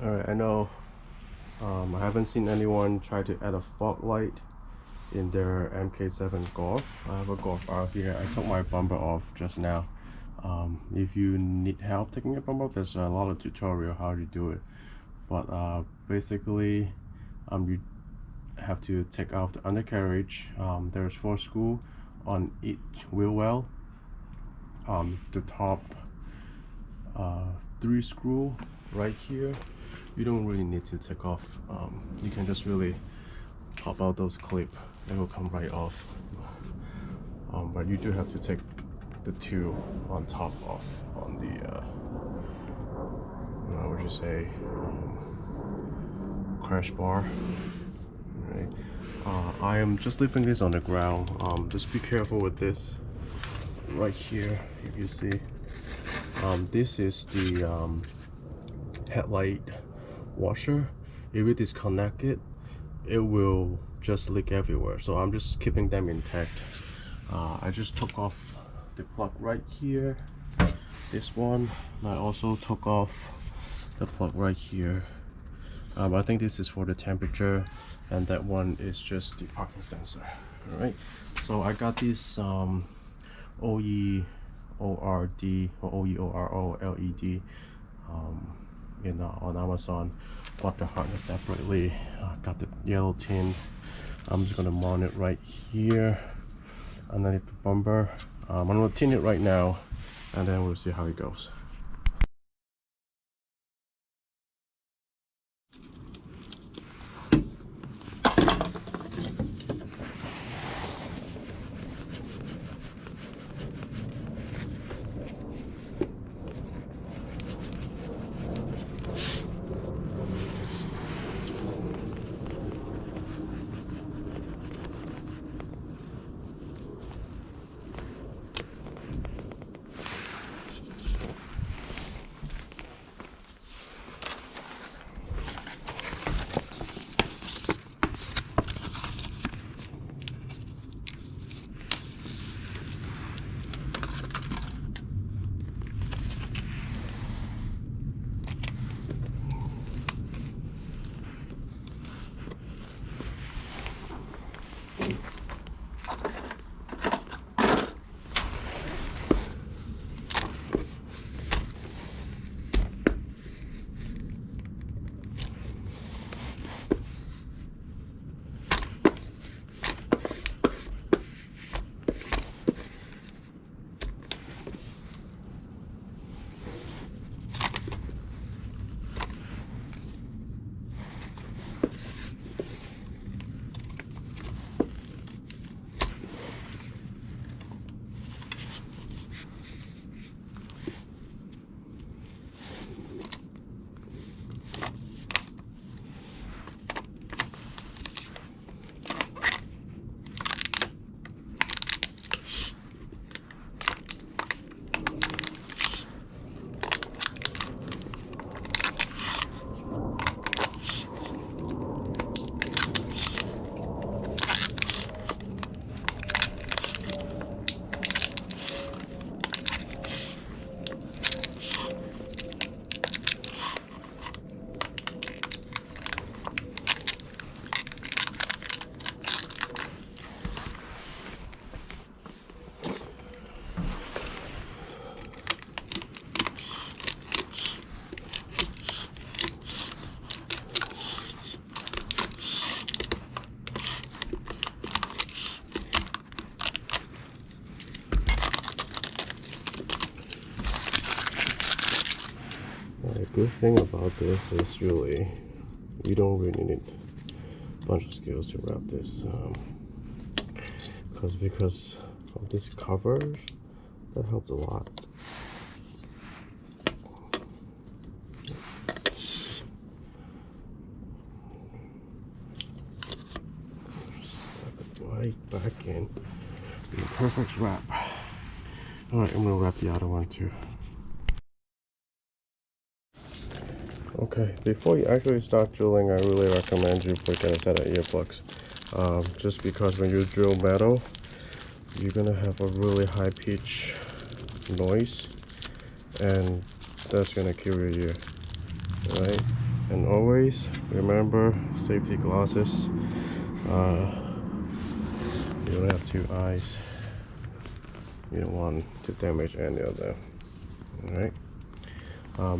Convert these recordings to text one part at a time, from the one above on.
Alright, I know I haven't seen anyone try to add a fog light in their MK7 Golf. I have a Golf R here. I took my bumper off just now. If you need help taking a bumper off, there's a lot of tutorial how to do it. But basically, you have to take off the undercarriage. There's 4 screws on each wheel well. The top 3 screws right here, you don't really need to take off. You can just really pop out those clips. They will come right off. But you do have to take the 2 on top off on the what would you say, crash bar. Right. I am just leaving this on the ground. Just be careful with this right here. If you see, this is the headlight washer. If you disconnect it, it will just leak everywhere. So I'm just keeping them intact. I just took off the plug right here, this one. I also took off the plug right here. I think this is for the temperature, and that one is just the parking sensor. All right, so I got this OEORD or OEORO LED on Amazon. Bought the harness separately. Got the yellow tin. I'm just gonna mount it right here underneath the bumper. I'm gonna tin it right now, and then we'll see how it goes. The good thing about this is really you don't really need a bunch of skills to wrap this, because of this cover, that helps a lot. Snap it right back in. Perfect wrap. Alright, I'm gonna wrap the other one too. Okay, before you actually start drilling, I really recommend you put a set of earplugs. Just because when you drill metal, you're gonna have a really high pitch noise, and that's gonna kill your ear, right? And always remember safety glasses. You only have two eyes. You don't want to damage any of them. Alright.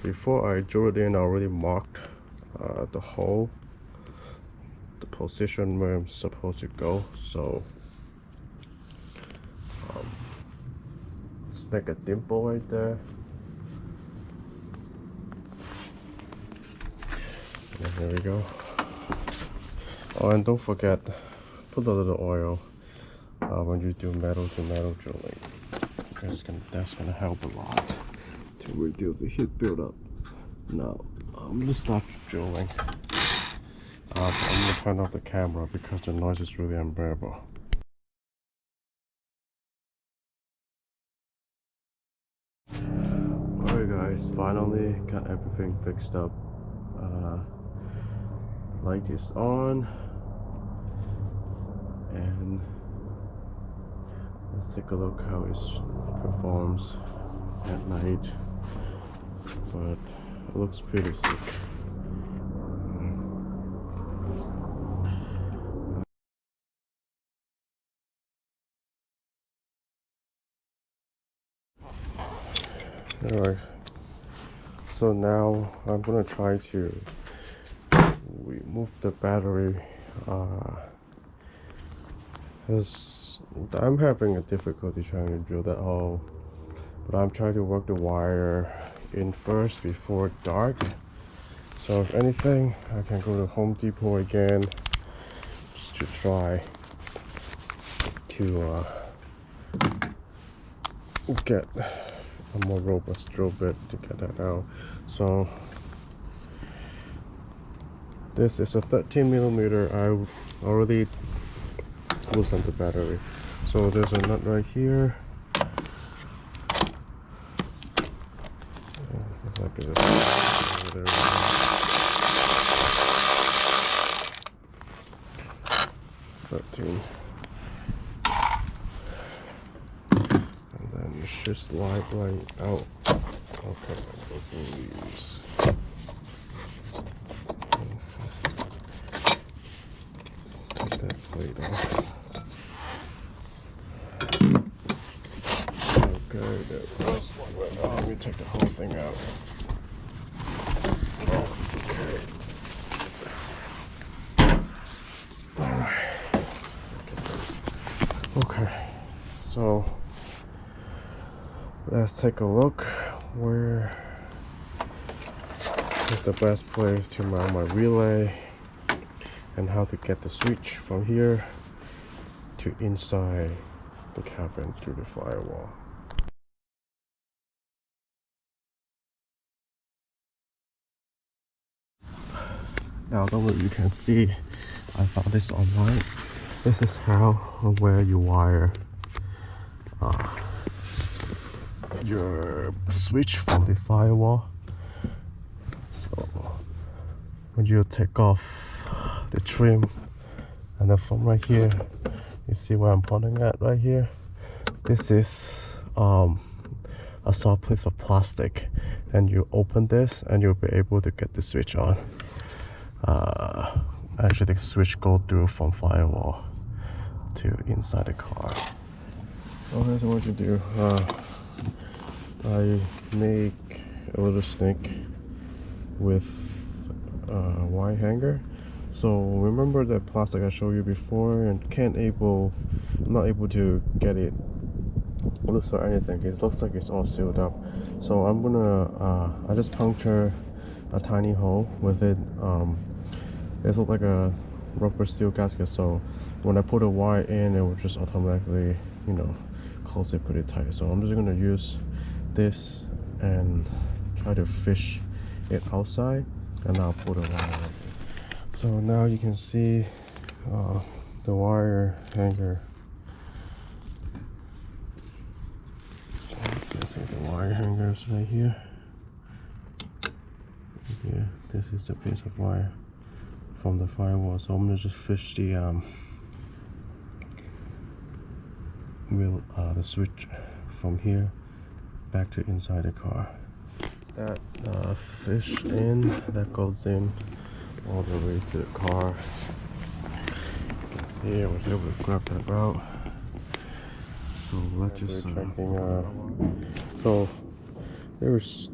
Before I drew it in, I already marked the hole, the position where I'm supposed to go. So let's make a dimple right there. And there we go. Oh, and don't forget, put a little oil when you do metal to metal drilling. That's gonna help a lot to reduce the heat buildup. Now I'm gonna start drilling. I'm gonna turn off the camera because the noise is really unbearable. Alright guys, finally got everything fixed up. Light is on, and let's take a look how it performs at night. But it looks pretty sick. Alright, so now I'm gonna try to remove the battery. Because I'm having a difficulty trying to drill that hole, but I'm trying to work the wire in first before dark. So if anything, I can go to Home Depot again just to try to get a more robust drill bit to get that out. So this is a 13mm. I already loosened the battery. So there's a nut right here. Looks like it's over there. 13. And then it should slide right out. Okay, these. Take that plate off. Okay, there it goes. Oh, let me take the whole thing out. Okay. Alright. Okay, so let's take a look where is the best place to mount my relay and how to get the switch from here to inside the cabin through the firewall. Now, the way you can see, I found this online. This is how or where you wire your switch from the firewall. So when you take off the trim, and then from right here, you see where I'm pointing at right here. This is a soft piece of plastic, and you open this and you'll be able to get the switch on. Actually, the switch goes through from firewall to inside the car. So here's what you do. I make a little snake with a wire hanger. So remember that plastic I showed you before, and I'm not able to get it loose or anything. It looks like it's all sealed up. So I'm gonna I just puncture a tiny hole with it. It looks like a rubber seal gasket, so when I put a wire in, it will just automatically, close it pretty tight. So I'm just gonna use this and try to fish it outside, and I'll put a wire in. So now you can see the wire hanger. You can see the wire hangers right here. Yeah, this is the piece of wire from the firewall. So I'm gonna just fish the switch from here back to inside the car. that fish in, that goes in all the way to the car. You can see I was able to grab that route. So let's just checking. So there's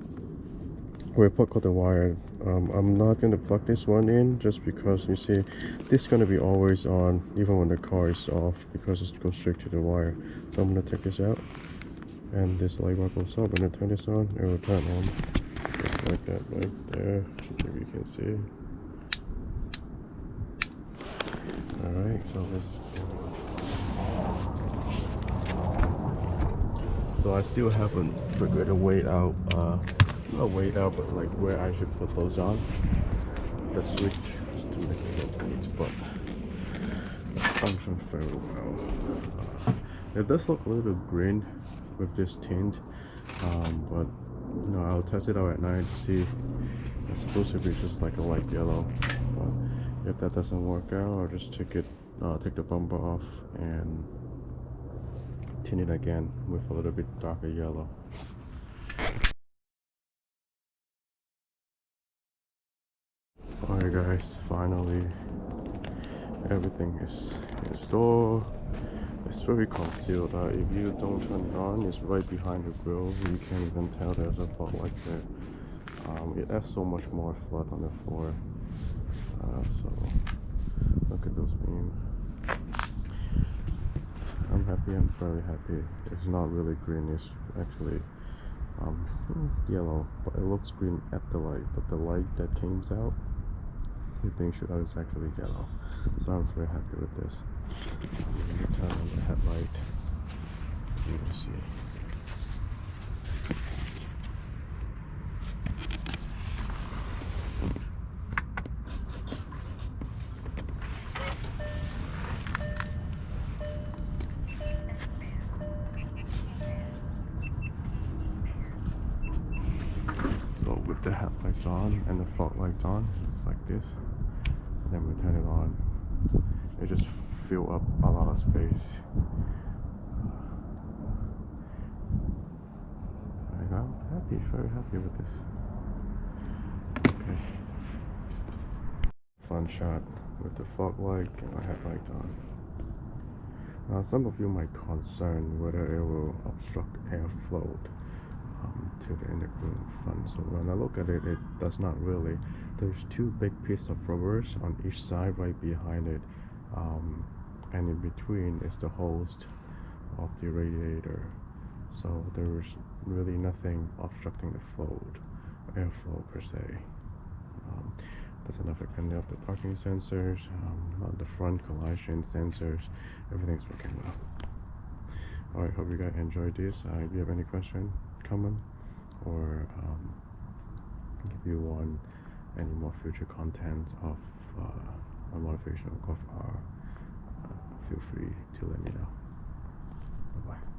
where I put the wire. I'm not going to plug this one in just because you see this is going to be always on even when the car is off because it goes straight to the wire. So I'm going to take this out, and this light bar goes up. When I turn this on, it will turn on just like that right there, if you can see. Alright, so I still haven't figured a way out, not way out, but like where I should put those on. The switch just to make it look neat, but it functions very well. It does look a little green with this tint, but you know, I'll test it out at night to see. It's supposed to be just like a light yellow, but if that doesn't work out, I'll just take the bumper off and tint it again with a little bit darker yellow. Alright guys, finally everything is installed. It's very concealed. If you don't turn it on, it's right behind the grill. You can't even tell there's a fault like that. It adds so much more flood on the floor. So look at those beams. I'm happy. I'm very happy. It's not really green. It's actually yellow, but it looks green at the light. But the light that came out, it being shot out, is actually yellow. So I'm very happy with this. Let me turn on the headlight. You can see. So with the headlights on and the fog lights on, it's like this. And then we turn it on. It just fill up a lot of space. I'm happy, very happy with this. Okay. Fun shot with the fog light and my headlights on. Now some of you might concern whether it will obstruct airflow to the intercooling fan. So when I look at it, it does not really. There's two big pieces of rubbers on each side right behind it, and in between is the host of the radiator. So there's really nothing obstructing the airflow per se. That's enough again of the parking sensors, on the front collision sensors, everything's working well. Alright, hope you guys enjoyed this. If you have any question, comment, or if you want any more future content of my modification of Golf R, feel free to let me know. Bye bye.